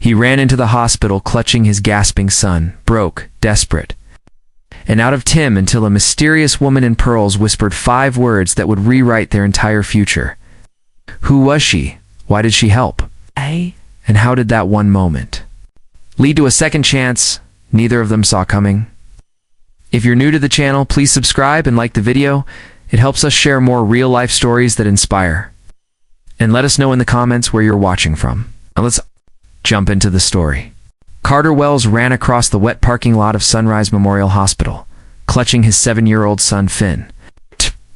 He ran into the hospital clutching his gasping son, broke, desperate, and out of Tim until a mysterious woman in pearls whispered 5 words that would rewrite their entire future. Who was she? Why did she help? And how did that one moment lead to a second chance neither of them saw coming? If you're new to the channel, please subscribe and like the video. It helps us share more real-life stories that inspire. And let us know in the comments where you're watching from. Now let's jump into the story. Carter Wells ran across the wet parking lot of Sunrise Memorial Hospital, clutching his 7-year-old son Finn.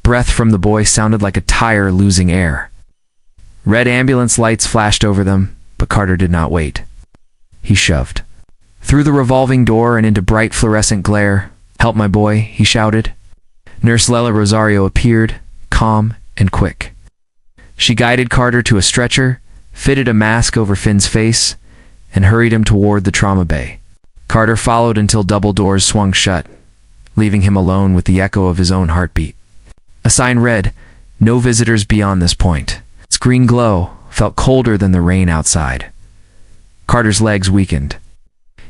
Breath from the boy sounded like a tire losing air. Red ambulance lights flashed over them, but Carter did not wait. He shoved through the revolving door and into bright fluorescent glare. "Help my boy," he shouted. Nurse Lela Rosario appeared, calm and quick. She guided Carter to a stretcher, fitted a mask over Finn's face, and hurried him toward the trauma bay. Carter followed until double doors swung shut, leaving him alone with the echo of his own heartbeat. A sign read, "No visitors beyond this point." Its green glow felt colder than the rain outside. Carter's legs weakened.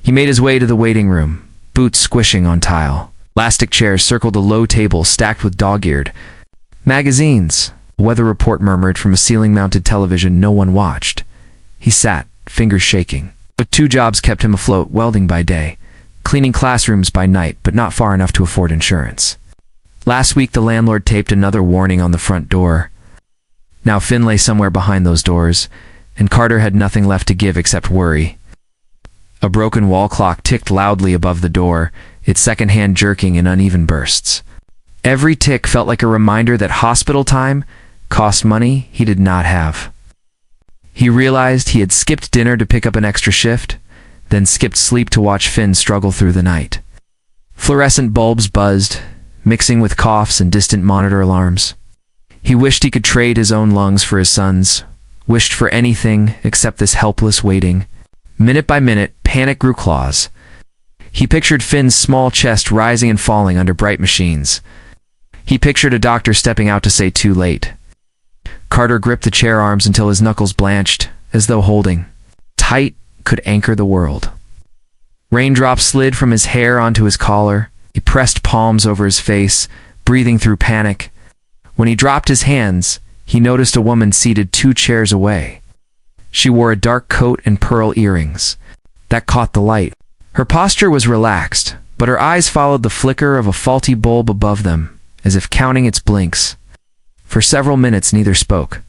He made his way to the waiting room, boots squishing on tile. Plastic chairs circled a low table stacked with dog-eared magazines. A weather report murmured from a ceiling-mounted television no one watched. He sat, fingers shaking. But 2 jobs kept him afloat, welding by day, cleaning classrooms by night, but not far enough to afford insurance. Last week the landlord taped another warning on the front door. Now Finn lay somewhere behind those doors, and Carter had nothing left to give except worry. A broken wall clock ticked loudly above the door, its second hand jerking in uneven bursts. Every tick felt like a reminder that hospital time cost money he did not have. He realized he had skipped dinner to pick up an extra shift, then skipped sleep to watch Finn struggle through the night. Fluorescent bulbs buzzed, mixing with coughs and distant monitor alarms. He wished he could trade his own lungs for his son's, wished for anything except this helpless waiting. Minute by minute, panic grew claws. He pictured Finn's small chest rising and falling under bright machines. He pictured a doctor stepping out to say too late. Carter gripped the chair arms until his knuckles blanched, as though holding tight could anchor the world. Raindrops slid from his hair onto his collar. He pressed palms over his face, breathing through panic. When he dropped his hands, he noticed a woman seated 2 chairs away. She wore a dark coat and pearl earrings that caught the light. Her posture was relaxed, but her eyes followed the flicker of a faulty bulb above them, as if counting its blinks. For several minutes neither spoke.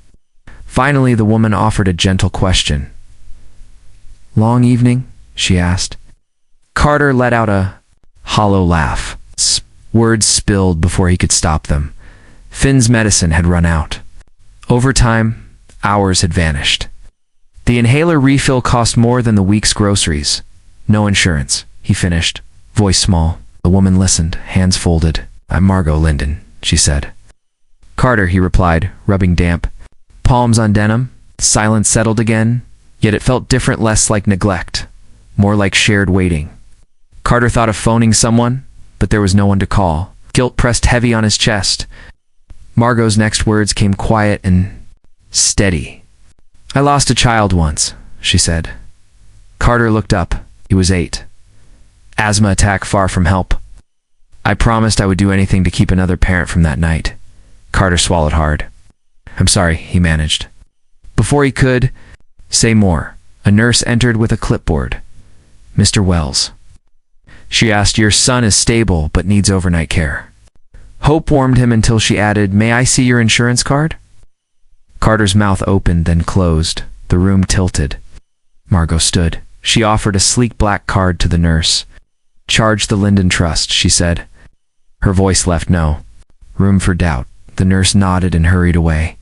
Finally the woman offered a gentle question. "Long evening?" she asked. Carter let out a hollow laugh. Words spilled before he could stop them. Finn's medicine had run out. Over time, hours had vanished. The inhaler refill cost more than the week's groceries. "No insurance," he finished, voice small. The woman listened, hands folded. "I'm Margot Linden," she said. "Carter," he replied, rubbing damp palms on denim. Silence settled again, yet it felt different, less like neglect, more like shared waiting. Carter thought of phoning someone, but there was no one to call. Guilt pressed heavy on his chest. Margot's next words came quiet and steady. "I lost a child once," she said. Carter looked up. He was 8. Asthma attack, far from help. "I promised I would do anything to keep another parent from that night." Carter swallowed hard. "I'm sorry," he managed. Before he could say more, a nurse entered with a clipboard. "Mr. Wells," she asked, "your son is stable but needs overnight care." Hope warmed him until she added, "May I see your insurance card?" Carter's mouth opened, then closed. The room tilted. Margot stood. She offered a sleek black card to the nurse. "Charge the Linden Trust," she said. Her voice left no room for doubt. The nurse nodded and hurried away.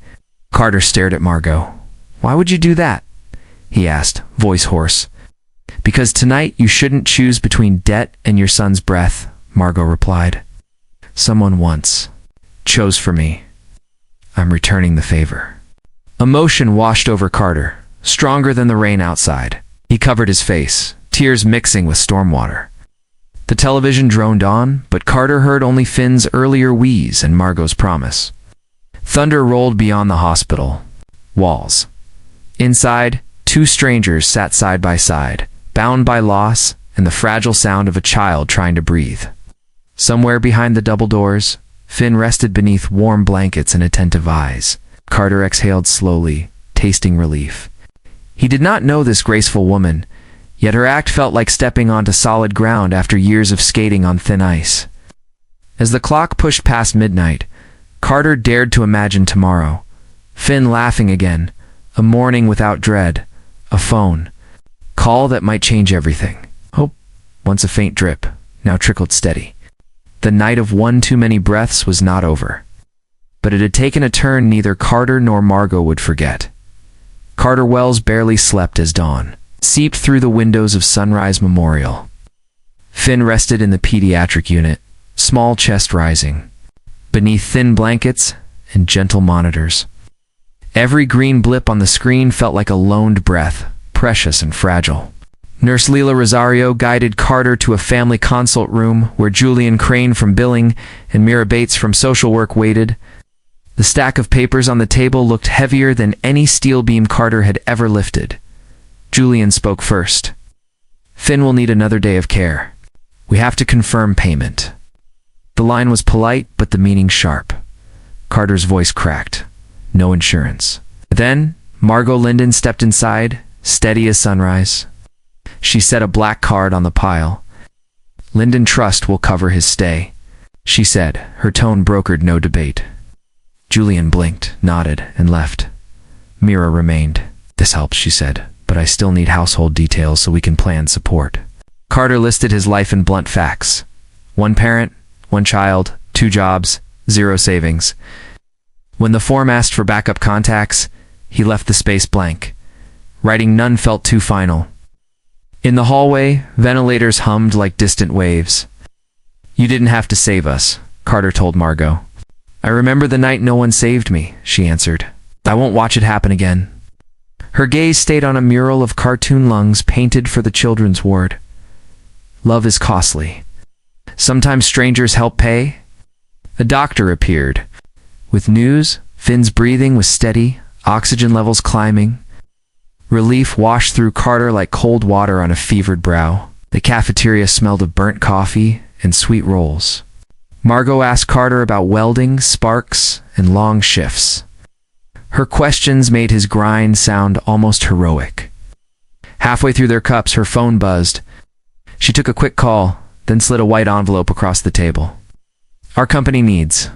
Carter stared at Margot. "Why would you do that?" he asked, voice hoarse. "Because tonight you shouldn't choose between debt and your son's breath," Margot replied. "Someone once chose for me. I'm returning the favor." Emotion washed over Carter, stronger than the rain outside. He covered his face, tears mixing with storm water. The television droned on, but Carter heard only Finn's earlier wheeze and Margot's promise. Thunder rolled beyond the hospital walls. Inside, Two strangers sat side by side, bound by loss and the fragile sound of a child trying to breathe. Somewhere behind the double doors, Finn rested beneath warm blankets and attentive eyes. Carter exhaled slowly, tasting relief. He did not know this graceful woman, yet her act felt like stepping onto solid ground after years of skating on thin ice. As the clock pushed past midnight, Carter dared to imagine tomorrow. Finn laughing again, a morning without dread, a phone call that might change everything. Hope, once a faint drip, now trickled steady. The night of one too many breaths was not over. But it had taken a turn neither Carter nor Margot would forget. Carter Wells barely slept as dawn seeped through the windows of Sunrise Memorial. Finn rested in the pediatric unit, small chest rising, beneath thin blankets and gentle monitors. Every green blip on the screen felt like a loaned breath, precious and fragile. Nurse Leela Rosario guided Carter to a family consult room where Julian Crane from billing and Mira Bates from social work waited. The stack of papers on the table looked heavier than any steel beam Carter had ever lifted. Julian spoke first. Finn will need another day of care. We have to confirm payment. The line was polite, but the meaning sharp. Carter's voice cracked. No insurance. Then, Margot Linden stepped inside, steady as sunrise. She set a black card on the pile. Linden Trust will cover his stay, she said. Her tone brokered no debate. Julian blinked, nodded, and left. Mira remained. This helps, she said, but I still need household details so we can plan support. Carter listed his life in blunt facts. 1 parent, 1 child, 2 jobs, 0 savings. When the form asked for backup contacts, he left the space blank. Writing none felt too final. In the hallway, ventilators hummed like distant waves. You didn't have to save us, Carter told Margot. I remember the night no one saved me, she answered. I won't watch it happen again. Her gaze stayed on a mural of cartoon lungs painted for the children's ward. Love is costly. Sometimes strangers help pay. A doctor appeared. With news, Finn's breathing was steady, oxygen levels climbing. Relief washed through Carter like cold water on a fevered brow. The cafeteria smelled of burnt coffee and sweet rolls. Margot asked Carter about welding, sparks, and long shifts. Her questions made his grind sound almost heroic. Halfway through their cups, her phone buzzed. She took a quick call, then slid a white envelope across the table. Our company needs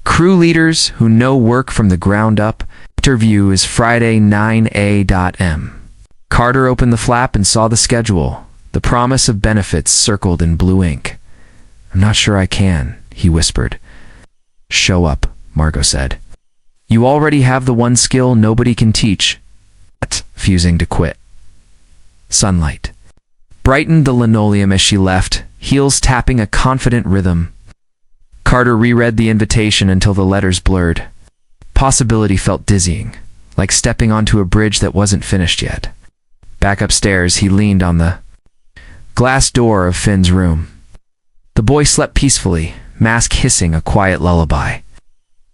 crew leaders who know work from the ground up. Interview is Friday 9 a.m. Carter opened the flap and saw the schedule, the promise of benefits circled in blue ink. I'm not sure I can, he whispered. Show up, Margot said. You already have the one skill nobody can teach. Refusing to quit. Sunlight brightened the linoleum as she left, heels tapping a confident rhythm. Carter reread the invitation until the letters blurred. Possibility felt dizzying, like stepping onto a bridge that wasn't finished yet. Back upstairs, he leaned on the glass door of Finn's room. The boy slept peacefully, mask hissing a quiet lullaby.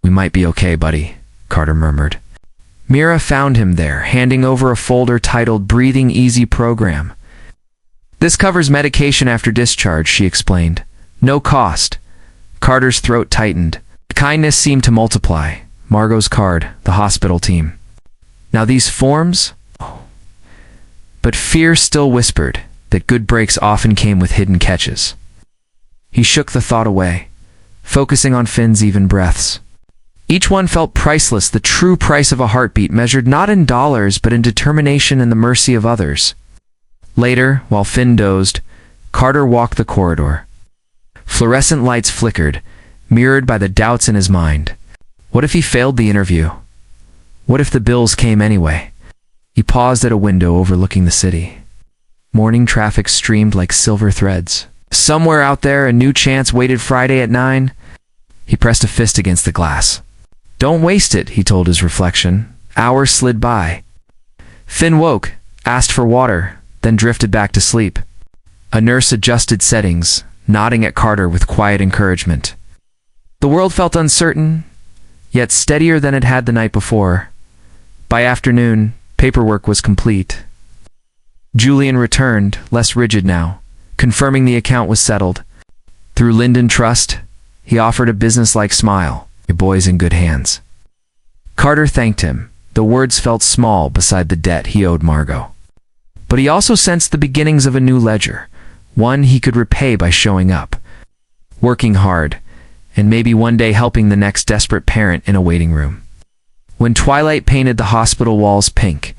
We might be okay, buddy, Carter murmured. Mira found him there, handing over a folder titled Breathing Easy Program. This covers medication after discharge, she explained. No cost. Carter's throat tightened. Kindness seemed to multiply. Margot's card, the hospital team. Now these forms? But fear still whispered that good breaks often came with hidden catches. He shook the thought away, focusing on Finn's even breaths. Each one felt priceless, the true price of a heartbeat measured not in dollars but in determination and the mercy of others. Later, while Finn dozed, Carter walked the corridor. Fluorescent lights flickered, mirrored by the doubts in his mind. What if he failed the interview? What if the bills came anyway? He paused at a window overlooking the city. Morning traffic streamed like silver threads. Somewhere out there, a new chance waited Friday at 9. He pressed a fist against the glass. Don't waste it, he told his reflection. Hours slid by. Finn woke, asked for water, then drifted back to sleep. A nurse adjusted settings, nodding at Carter with quiet encouragement. The world felt uncertain, yet steadier than it had the night before. By afternoon, paperwork was complete. Julian returned, less rigid now, confirming the account was settled. Through Linden Trust, he offered a business-like smile. Your boy's in good hands. Carter thanked him. The words felt small beside the debt he owed Margot. But he also sensed the beginnings of a new ledger, one he could repay by showing up, working hard, and maybe one day helping the next desperate parent in a waiting room. When twilight painted the hospital walls pink,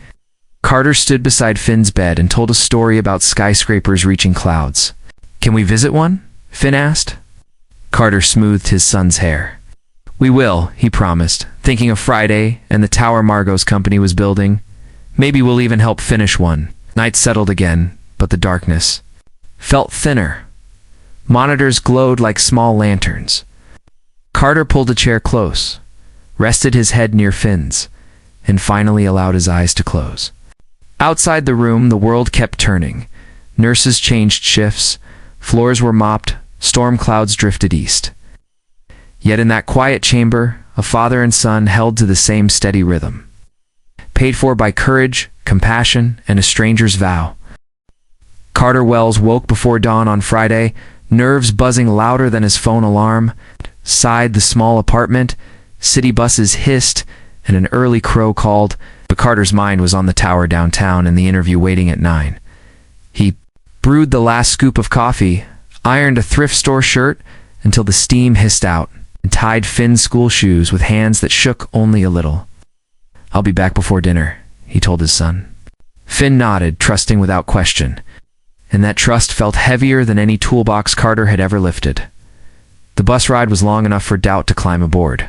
Carter stood beside Finn's bed and told a story about skyscrapers reaching clouds. "Can we visit one?" Finn asked. Carter smoothed his son's hair. "We will," he promised, thinking of Friday and the tower Margot's company was building. "Maybe we'll even help finish one." Night settled again, but the darkness felt thinner. Monitors glowed like small lanterns. Carter pulled a chair close, rested his head near Finn's, and finally allowed his eyes to close. Outside the room, the world kept turning. Nurses changed shifts, floors were mopped, storm clouds drifted east. Yet in that quiet chamber, a father and son held to the same steady rhythm. Paid for by courage, compassion, and a stranger's vow. Carter Wells woke before dawn on Friday, nerves buzzing louder than his phone alarm. Sighed the small apartment, city buses hissed, and an early crow called, but Carter's mind was on the tower downtown and the interview waiting at 9. He brewed the last scoop of coffee, ironed a thrift store shirt until the steam hissed out, and tied Finn's school shoes with hands that shook only a little. "I'll be back before dinner," he told his son. Finn nodded, trusting without question, and that trust felt heavier than any toolbox Carter had ever lifted. The bus ride was long enough for doubt to climb aboard.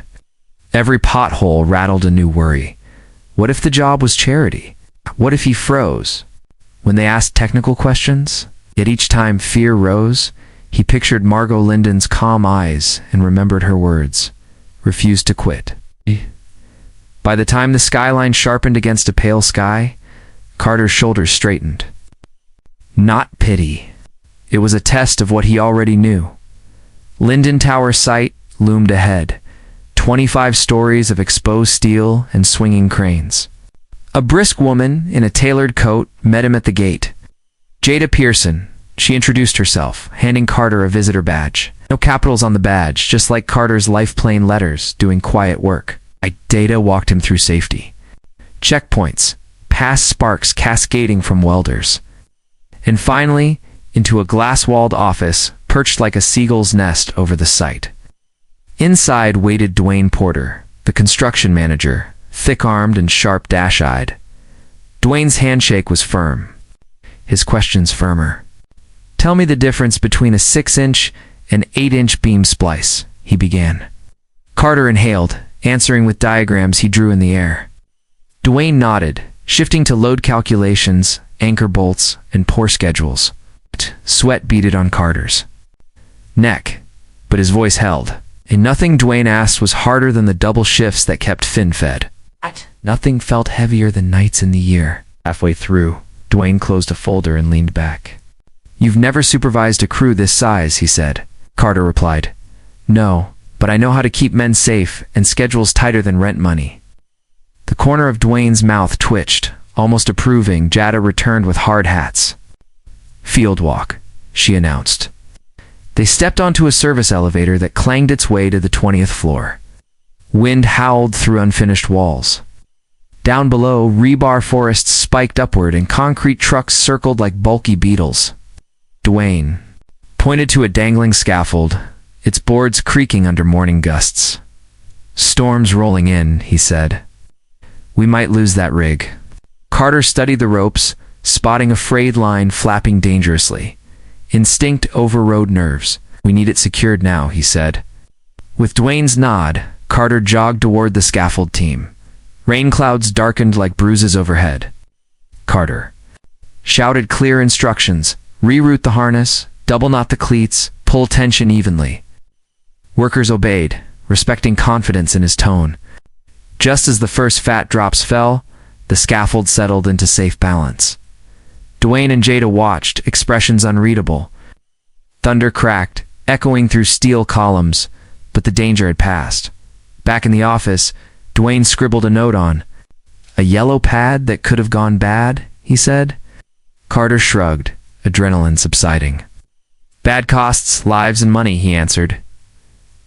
Every pothole rattled a new worry. What if the job was charity? What if he froze when they asked technical questions? Yet each time fear rose, he pictured Margot Linden's calm eyes and remembered her words, "Refuse to quit." By the time the skyline sharpened against a pale sky, Carter's shoulders straightened. Not pity. It was a test of what he already knew. Linden Tower site loomed ahead, 25 stories of exposed steel and swinging cranes. A brisk woman in a tailored coat met him at the gate. Jada Pearson, she introduced herself, handing Carter a visitor badge. No capitals on the badge, just like Carter's life-plain letters, doing quiet work. Jada walked him through safety. Checkpoints, past sparks cascading from welders. And finally, into a glass-walled office perched like a seagull's nest over the site. Inside waited Dwayne Porter, the construction manager, thick-armed and sharp dash-eyed. Dwayne's handshake was firm, his questions firmer. "Tell me the difference between a 6-inch and 8-inch beam splice," he began. Carter inhaled, answering with diagrams he drew in the air. Dwayne nodded, shifting to load calculations, anchor bolts, and pour schedules. Sweat beaded on Carter's neck, but his voice held. And nothing Dwayne asked was harder than the double shifts that kept Finn fed. Nothing felt heavier than nights in the year. Halfway through, Dwayne closed a folder and leaned back. "You've never supervised a crew this size," he said. Carter replied, "No, but I know how to keep men safe and schedules tighter than rent money." The corner of Dwayne's mouth twitched, almost approving. Jada returned with hard hats. "Field walk," she announced. They stepped onto a service elevator that clanged its way to the 20th floor. Wind howled through unfinished walls. Down below, rebar forests spiked upward and concrete trucks circled like bulky beetles. Dwayne pointed to a dangling scaffold, its boards creaking under morning gusts. "Storm's rolling in," he said. "We might lose that rig." Carter studied the ropes, spotting a frayed line flapping dangerously. Instinct overrode nerves. "We need it secured now," he said. With Dwayne's nod, Carter jogged toward the scaffold team. Rain clouds darkened like bruises overhead. Carter shouted clear instructions: reroute the harness, double knot the cleats, pull tension evenly. Workers obeyed, respecting confidence in his tone. Just as the first fat drops fell, the scaffold settled into safe balance. Dwayne and Jada watched, expressions unreadable. Thunder cracked, echoing through steel columns, but the danger had passed. Back in the office, Dwayne scribbled a note on a yellow pad that could have gone bad, he said. Carter shrugged, adrenaline subsiding. Bad costs, lives and money, he answered.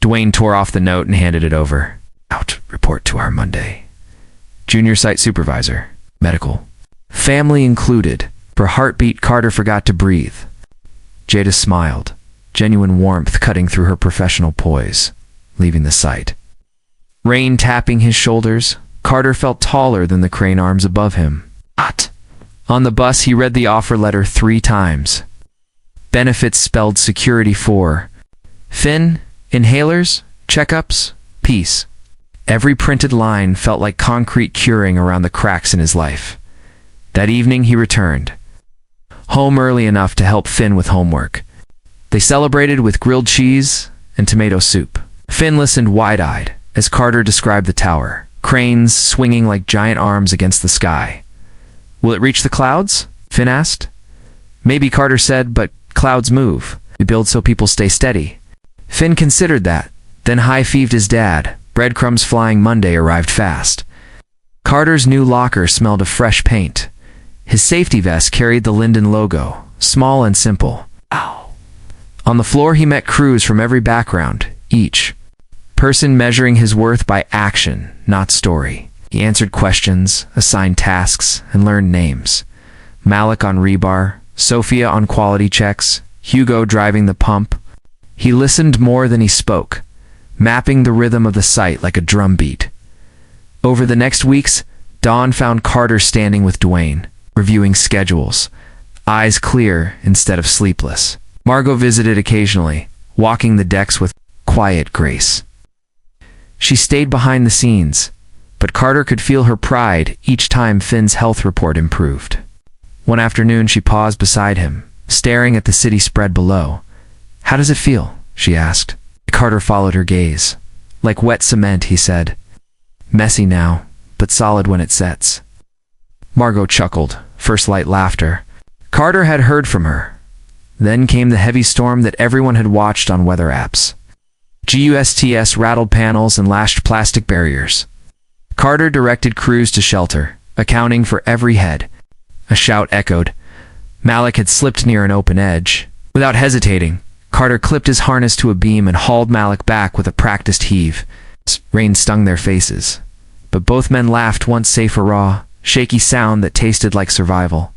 Dwayne tore off the note and handed it over. Out, report to our Monday. Junior site supervisor, medical. Family included. For heartbeat, Carter forgot to breathe. Jada smiled, genuine warmth cutting through her professional poise, leaving the site. Rain tapping his shoulders, Carter felt taller than the crane arms above him. Hot. On the bus, he read the offer letter 3 times. Benefits spelled security for Finn, inhalers, checkups, peace. Every printed line felt like concrete curing around the cracks in his life. That evening he returned. Home early enough to help Finn with homework. They celebrated with grilled cheese and tomato soup. Finn listened wide-eyed as Carter described the tower, cranes swinging like giant arms against the sky. Will it reach the clouds? Finn asked. Maybe, Carter said, but clouds move. We build so people stay steady. Finn considered that, then high-fived his dad. Breadcrumbs flying Monday arrived fast. Carter's new locker smelled of fresh paint. His safety vest carried the Linden logo, small and simple. Ow. On the floor he met crews from every background, each person measuring his worth by action, not story. He answered questions, assigned tasks, and learned names. Malik on rebar, Sophia on quality checks, Hugo driving the pump. He listened more than he spoke, mapping the rhythm of the site like a drum beat. Over the next weeks, Dawn found Carter standing with Dwayne, reviewing schedules, eyes clear instead of sleepless. Margot visited occasionally, walking the decks with quiet grace. She stayed behind the scenes, but Carter could feel her pride each time Finn's health report improved. One afternoon she paused beside him, staring at the city spread below. How does it feel? She asked. Carter followed her gaze. Like wet cement, he said. Messy now, but solid when it sets. Margot chuckled, first light laughter. Carter had heard from her. Then came the heavy storm that everyone had watched on weather apps. GUSTS rattled panels and lashed plastic barriers. Carter directed crews to shelter, accounting for every head. A shout echoed. Malik had slipped near an open edge. Without hesitating, Carter clipped his harness to a beam and hauled Malik back with a practiced heave. Rain stung their faces, but both men laughed once safe a raw, shaky sound that tasted like survival.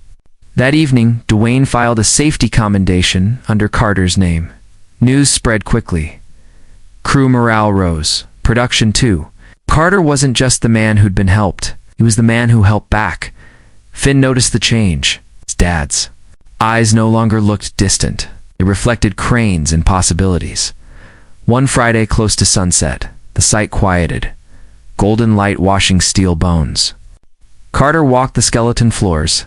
That evening, Dwayne filed a safety commendation under Carter's name. News spread quickly. Crew morale rose. Production too. Carter wasn't just the man who'd been helped. He was the man who helped back. Finn noticed the change. His dad's eyes no longer looked distant. They reflected cranes and possibilities. One Friday close to sunset, the site quieted. Golden light washing steel bones. Carter walked the skeleton floors,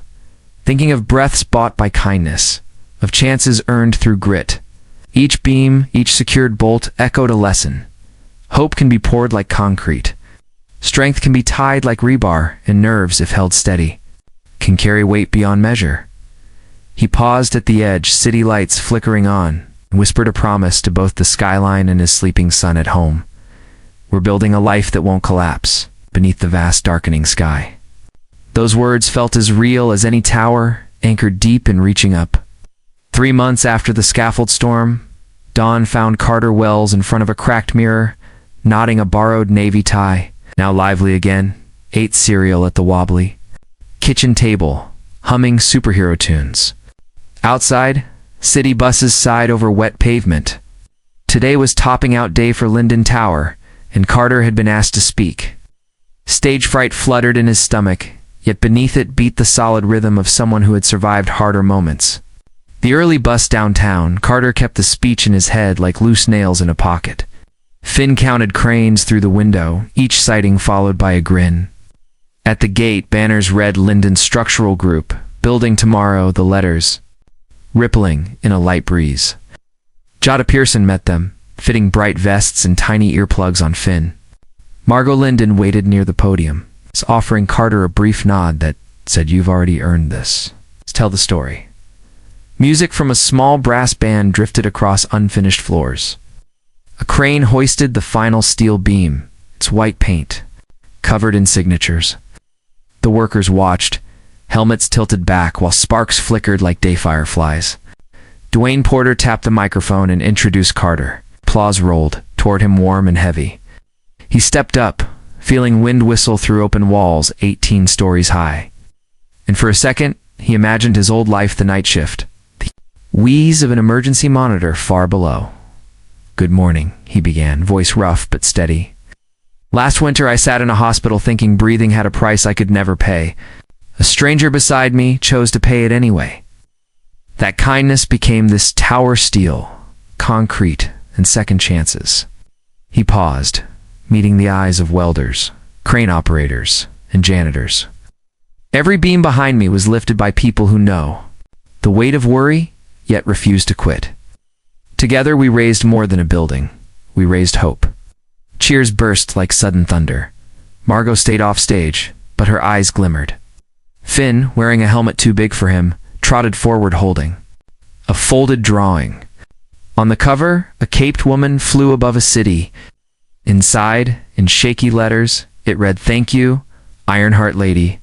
thinking of breaths bought by kindness, of chances earned through grit. Each beam, each secured bolt echoed a lesson. Hope can be poured like concrete. Strength can be tied like rebar, and nerves, if held steady, can carry weight beyond measure. He paused at the edge, city lights flickering on, and whispered a promise to both the skyline and his sleeping son at home. We're building a life that won't collapse, beneath the vast darkening sky. Those words felt as real as any tower, anchored deep and reaching up. 3 months after the scaffold storm, Dawn found Carter Wells in front of a cracked mirror, knotting a borrowed navy tie. Now lively again, ate cereal at the wobbly kitchen table, humming superhero tunes. Outside, city buses sighed over wet pavement. Today was topping out day for Linden Tower, and Carter had been asked to speak. Stage fright fluttered in his stomach, yet beneath it beat the solid rhythm of someone who had survived harder moments. The early bus downtown, Carter kept the speech in his head like loose nails in a pocket. Finn counted cranes through the window, each sighting followed by a grin. At the gate, banners read Linden Structural Group, building tomorrow, the letters rippling in a light breeze. Jada Pearson met them, fitting bright vests and tiny earplugs on Finn. Margot Linden waited near the podium, offering Carter a brief nod that said, "You've already earned this. Let's tell the story." Music from a small brass band drifted across unfinished floors. A crane hoisted the final steel beam, its white paint covered in signatures. The workers watched, Helmets tilted back while sparks flickered like day fireflies. Dwayne Porter tapped the microphone and introduced Carter. Applause rolled toward him, warm and heavy. He stepped up, feeling wind whistle through open walls 18 stories high. And for a second, he imagined his old life, the night shift, the wheeze of an emergency monitor far below. "Good morning," he began, voice rough but steady. "Last winter I sat in a hospital thinking breathing had a price I could never pay. A stranger beside me chose to pay it anyway. That kindness became this tower steel, concrete, and second chances." He paused, meeting the eyes of welders, crane operators, and janitors. "Every beam behind me was lifted by people who know the weight of worry, yet refuse to quit. Together we raised more than a building. We raised hope." Cheers burst like sudden thunder. Margot stayed off stage, but her eyes glimmered. Finn, wearing a helmet too big for him, trotted forward holding a folded drawing. On the cover, a caped woman flew above a city. Inside, in shaky letters, it read, "Thank you, Ironheart Lady."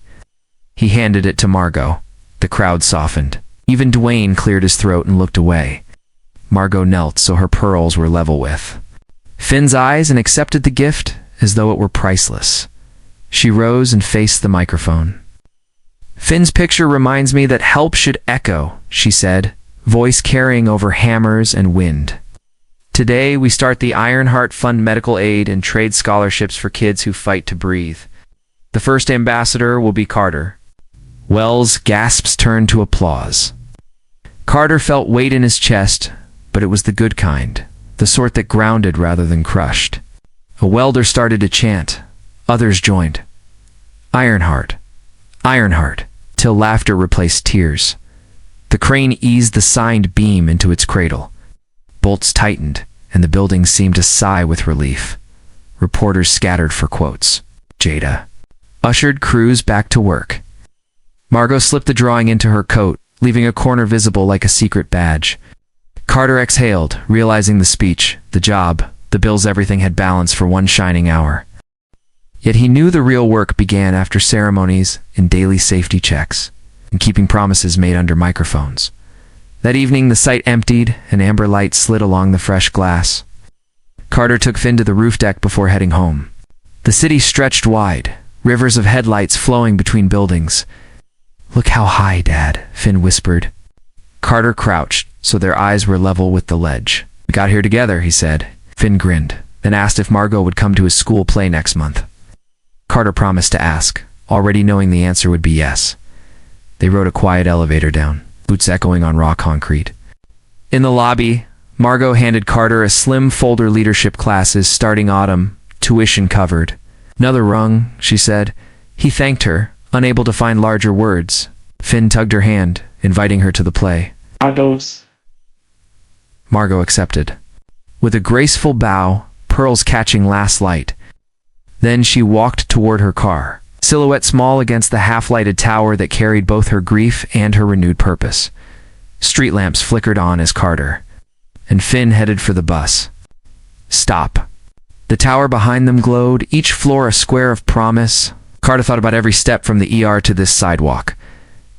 He handed it to Margot. The crowd softened. Even Dwayne cleared his throat and looked away. Margot knelt so her pearls were level with Finn's eyes and accepted the gift as though it were priceless. She rose and faced the microphone. "Finn's picture reminds me that help should echo," she said, voice carrying over hammers and wind. "Today we start the Ironheart Fund medical aid and trade scholarships for kids who fight to breathe. The first ambassador will be Carter." Wells' gasps turned to applause. Carter felt weight in his chest, but it was the good kind, the sort that grounded rather than crushed. A welder started to chant. Others joined. "Ironheart, Ironheart," till laughter replaced tears. The crane eased the signed beam into its cradle. Bolts tightened, and the building seemed to sigh with relief. Reporters scattered for quotes. Jada ushered crews back to work. Margot slipped the drawing into her coat, leaving a corner visible like a secret badge. Carter exhaled, realizing the speech, the job, the bills, everything had balance for one shining hour. Yet he knew the real work began after ceremonies and daily safety checks, and keeping promises made under microphones. That evening the site emptied, and amber light slid along the fresh glass. Carter took Finn to the roof deck before heading home. The city stretched wide, rivers of headlights flowing between buildings. "Look how high, Dad," Finn whispered. Carter crouched, so their eyes were level with the ledge. "We got here together," he said. Finn grinned, then asked if Margot would come to his school play next month. Carter promised to ask, already knowing the answer would be yes. They rode a quiet elevator down, boots echoing on raw concrete. In the lobby, Margot handed Carter a slim folder, leadership classes starting autumn, tuition covered. "Another rung," she said. He thanked her, unable to find larger words. Finn tugged her hand, inviting her to the play. "Ados." Margot accepted. With a graceful bow, pearls catching last light. Then she walked toward her car, silhouette small against the half-lighted tower that carried both her grief and her renewed purpose. Street lamps flickered on as Carter and Finn headed for the bus. Stop. The tower behind them glowed, each floor a square of promise. Carter thought about every step from the ER to this sidewalk.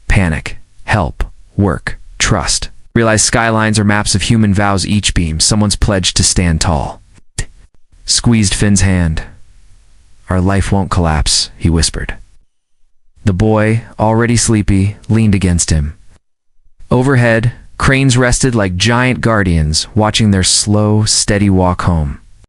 Panic, help, work, trust. Realized skylines are maps of human vows, each beam, someone's pledge to stand tall. Squeezed Finn's hand. "Our life won't collapse," he whispered. The boy, already sleepy, leaned against him. Overhead, cranes rested like giant guardians, watching their slow, steady walk home.